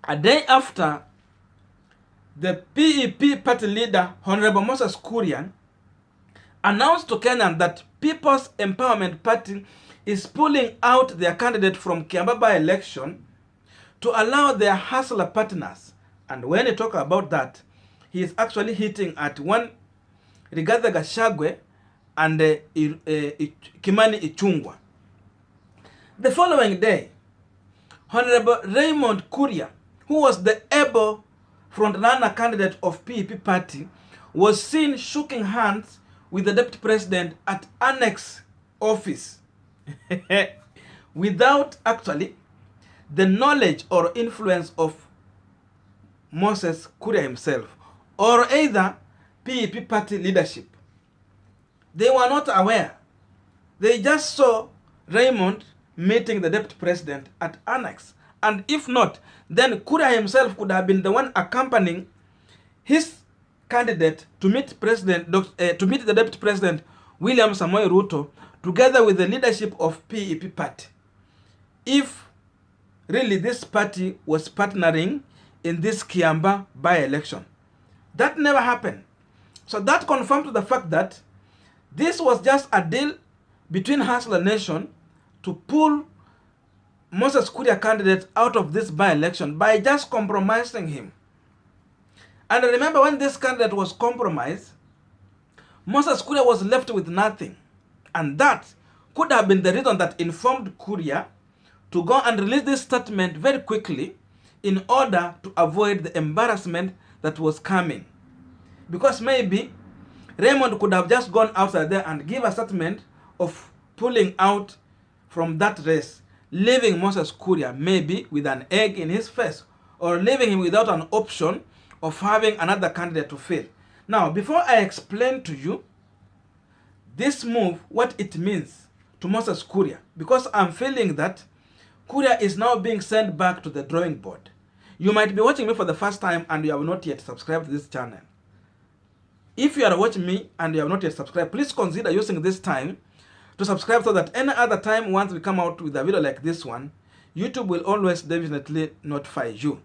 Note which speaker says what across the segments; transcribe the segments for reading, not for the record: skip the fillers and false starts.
Speaker 1: A day after, the PEP party leader, Honorable Moses Kuria, announced to Kenyans that People's Empowerment Party is pulling out their candidate from Kiambaa by-election to allow their hustler partners. And when he talks about that, he is actually hitting at one Rigathi Gachagua and Kimani Ichung'wah. The following day, Honorable Raymond Kuria, who was the able frontrunner candidate of PEP party, was seen shaking hands with the deputy president at annex office without actually the knowledge or influence of Moses Kuria himself or either PEP party leadership. They were not aware. They just saw Raymond meeting the deputy president at annex. And if not, then Kuria himself could have been the one accompanying his candidate to meet the deputy president William Samoei Ruto together with the leadership of PEP party. If really this party was partnering in this Kiambaa by-election. That never happened. So that confirmed the fact that this was just a deal between Hustler Nation to pull Moses Kuria candidate out of this by-election by just compromising him. And remember, when this candidate was compromised, Moses Kuria was left with nothing. And that could have been the reason that informed Kuria to go and release this statement very quickly in order to avoid the embarrassment that was coming. Because maybe Raymond could have just gone outside there and give a statement of pulling out from that race, leaving Moses Kuria maybe with an egg in his face, or leaving him without an option of having another candidate to fill. Now, before I explain to you this move, what it means to Moses Kuria, because I'm feeling that Kuria is now being sent back to the drawing board. You might be watching me for the first time and you have not yet subscribed to this channel. If you are watching me and you have not yet subscribed, please consider using this time to subscribe so that any other time once we come out with a video like this one, YouTube will always definitely notify you.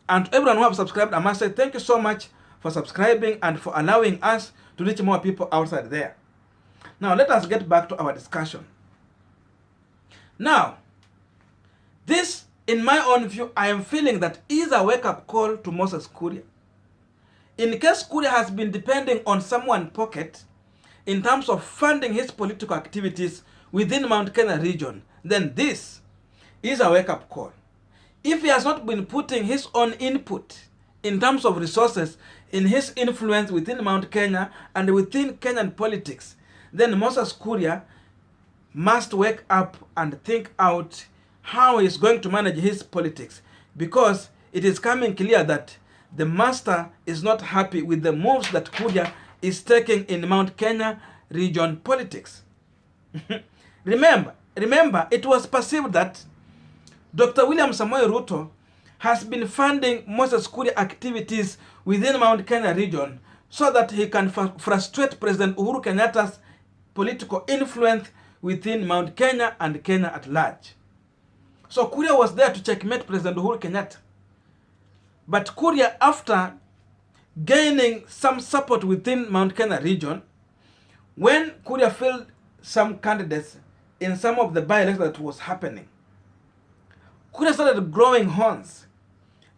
Speaker 1: And to everyone who have subscribed, I must say thank you so much for subscribing and for allowing us to reach more people outside there. Now let us get back to our discussion. Now, this, in my own view, I am feeling that is a wake-up call to Moses Kuria. In case Kuria has been depending on someone's pocket in terms of funding his political activities within Mount Kenya region, then this is a wake-up call. If he has not been putting his own input in terms of resources in his influence within Mount Kenya and within Kenyan politics, then Moses Kuria must wake up and think out how he is going to manage his politics, because it is coming clear that the master is not happy with the moves that Kuria is taking in Mount Kenya region politics. Remember, it was perceived that Dr. William Samoei Ruto has been funding Moses Kuria activities within Mount Kenya region so that he can frustrate President Uhuru Kenyatta's political influence within Mount Kenya and Kenya at large. So Kuria was there to checkmate President Uhuru Kenyatta. But Kuria, after gaining some support within Mount Kenya region, when Kuria failed some candidates in some of the by-elections that was happening, Kuria started growing horns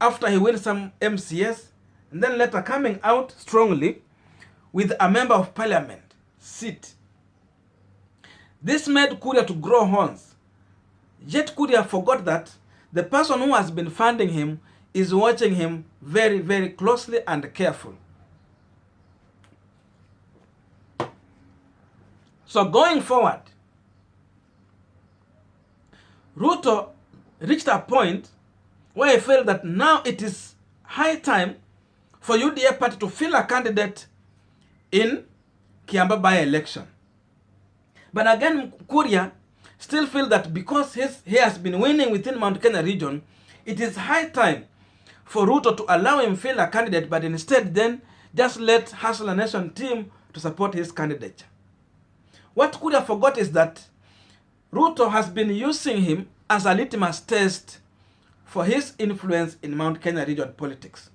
Speaker 1: after he won some MCS, and then later coming out strongly with a member of parliament seat. This made Kuria to grow horns. Yet Kuria forgot that the person who has been funding him is watching him very, very closely and careful. So going forward, Ruto reached a point where he felt that now it is high time for UDA party to fill a candidate in Kiambaa by-election. But again, Kuria still feel that because he has been winning within Mount Kenya region, it is high time for Ruto to allow him fill a candidate, but instead then just let Hustler Nation team to support his candidature. What Kuria forgot is that Ruto has been using him as a litmus test for his influence in Mount Kenya region politics.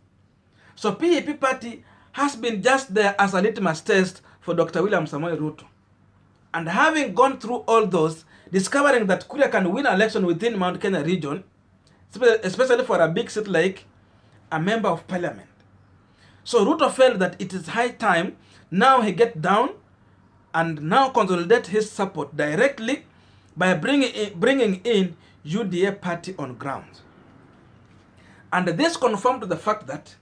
Speaker 1: So PEP party has been just there as a litmus test for Dr. William Samoei Ruto. And having gone through all those, discovering that Kuria can win an election within Mount Kenya region, especially for a big seat like a member of parliament. So Ruto felt that it is high time now he get down and now consolidate his support directly by bringing in UDA party on ground. And this confirmed the fact that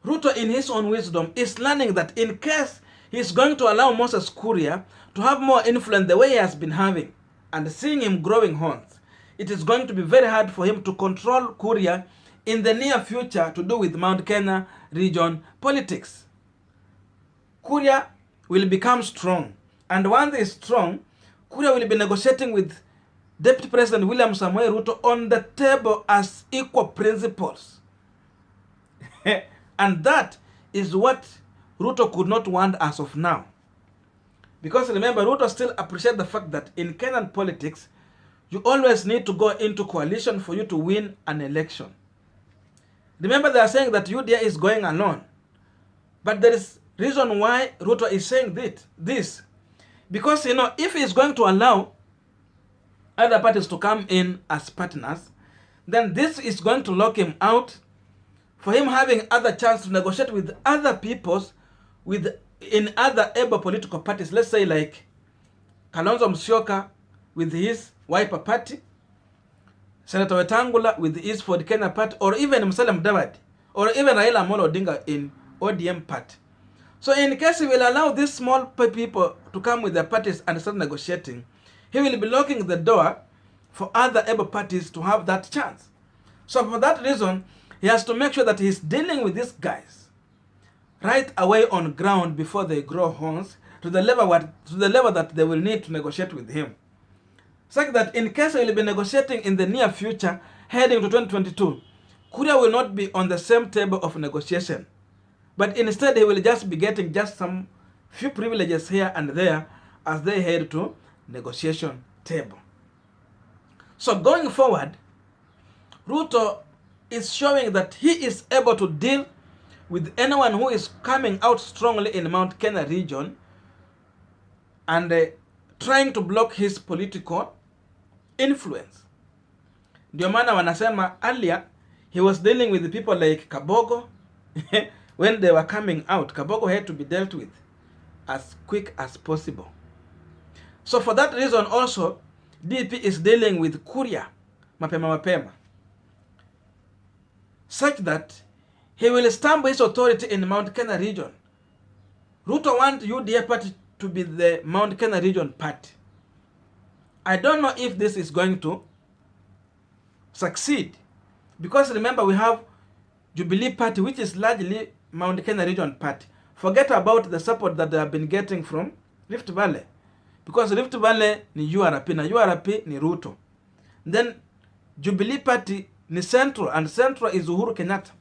Speaker 1: Ruto, in his own wisdom, is learning that in case he is going to allow Moses Kuria to have more influence the way he has been having, and seeing him growing horns, it is going to be very hard for him to control Kuria in the near future to do with Mount Kenya region politics. Kuria will become strong, and once he is strong, Kuria will be negotiating with Deputy President William Samoei Ruto on the table as equal principles. And that is what Ruto could not want as of now. Because remember, Ruto still appreciates the fact that in Kenyan politics, you always need to go into coalition for you to win an election. Remember, they are saying that UDA is going alone. But there is reason why Ruto is saying this. Because, if he is going to allow other parties to come in as partners, then this is going to lock him out for him having other chance to negotiate with other peoples in other able political parties. Let's say like Kalonzo Musyoka with his Wiper party, Senator Wetangula with his Ford Kenya party, or even Musalia Mudavadi, or even Raila Amolo Odinga in ODM party. So in case he will allow these small people to come with their parties and start negotiating, he will be locking the door for other able parties to have that chance. So for that reason, he has to make sure that he's dealing with these guys right away on ground before they grow horns to the level that they will need to negotiate with him. Such that in case he will be negotiating in the near future, heading to 2022, Kuria will not be on the same table of negotiation. But instead, he will just be getting just some few privileges here and there as they head to negotiation table. So going forward, Ruto is showing that he is able to deal with anyone who is coming out strongly in Mount Kenya region and trying to block his political influence. Ndio maana wanasema earlier he was dealing with people like Kabogo. When they were coming out, Kabogo had to be dealt with as quick as possible. So for that reason also, DP is dealing with Kuria mapema, such that he will stamp his authority in Mount Kenya region. Ruto wants UDA party to be the Mount Kenya region party. I don't know if this is going to succeed, because remember, we have Jubilee party, which is largely Mount Kenya region party. Forget about the support that they have been getting from Rift Valley, because Rift Valley ni URP na URP ni Ruto. Then Jubilee party ni Central, and Central is Uhuru Kenyatta.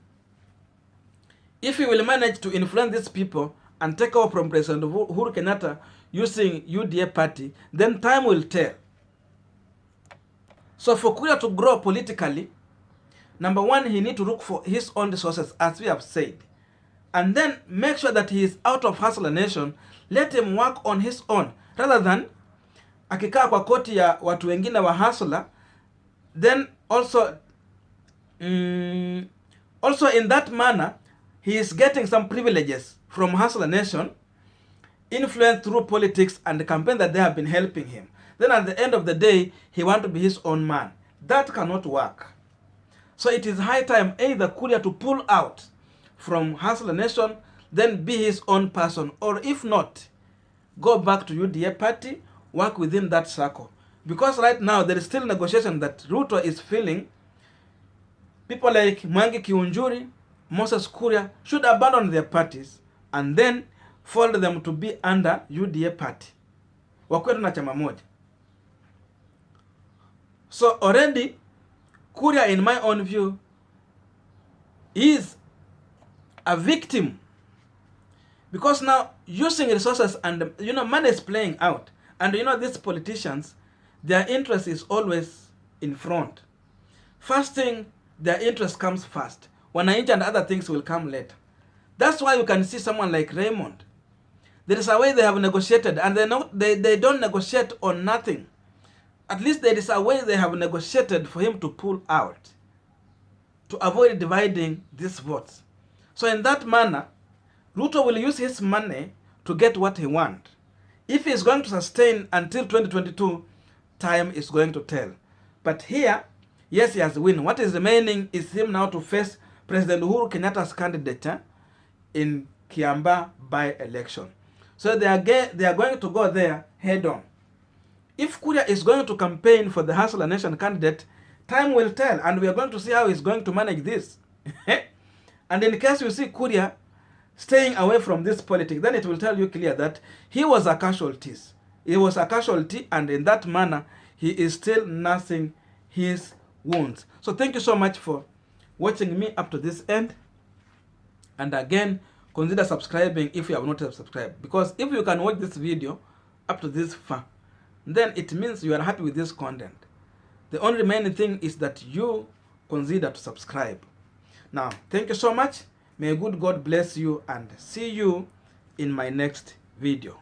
Speaker 1: If he will manage to influence these people and take over from President Uhuru Kenyatta using UDA party, then time will tell. So for Kuria to grow politically, number one, he needs to look for his own resources, as we have said. And then make sure that he is out of hustler nation. Let him work on his own, rather than akikaa kwa koti ya watu wengine wa hustler. Then also in that manner, he is getting some privileges from hustler nation, influence through politics and the campaign that they have been helping him. Then at the end of the day, he wants to be his own man. That cannot work. So it is high time either Kuria to pull out from hustler nation, then be his own person, or if not, go back to UDA party, work within that circle. Because right now there is still negotiation that Ruto is feeling people like Mwangi Kiunjuri, Moses Kuria should abandon their parties and then fold them to be under UDA party. Wakwetu na chama moja. So already, Kuria, in my own view, is a victim. Because now, using resources and, money is playing out. And these politicians, their interest is always in front. First thing, their interest comes first. Wananchi and other things will come later. That's why you can see someone like Raymond. There is a way they have negotiated, and they don't negotiate on nothing. At least there is a way they have negotiated for him to pull out, to avoid dividing these votes. So in that manner, Ruto will use his money to get what he wants. If he is going to sustain until 2022, time is going to tell. But here, yes, he has won. What is remaining is him now to face President Uhuru Kenyatta's candidature in Kiambaa by-election. So they are going to go there head on. If Kuria is going to campaign for the Hustler Nation candidate, time will tell, and we are going to see how he's going to manage this. And in case you see Kuria staying away from this politics, then it will tell you clear that he was a casualty. He was a casualty, and in that manner, he is still nursing his wounds. So thank you so much for watching me up to this end. And again, consider subscribing if you have not subscribed. Because if you can watch this video up to this far, then it means you are happy with this content. The only remaining thing is that you consider to subscribe. Now, thank you so much. May good God bless you, and see you in my next video.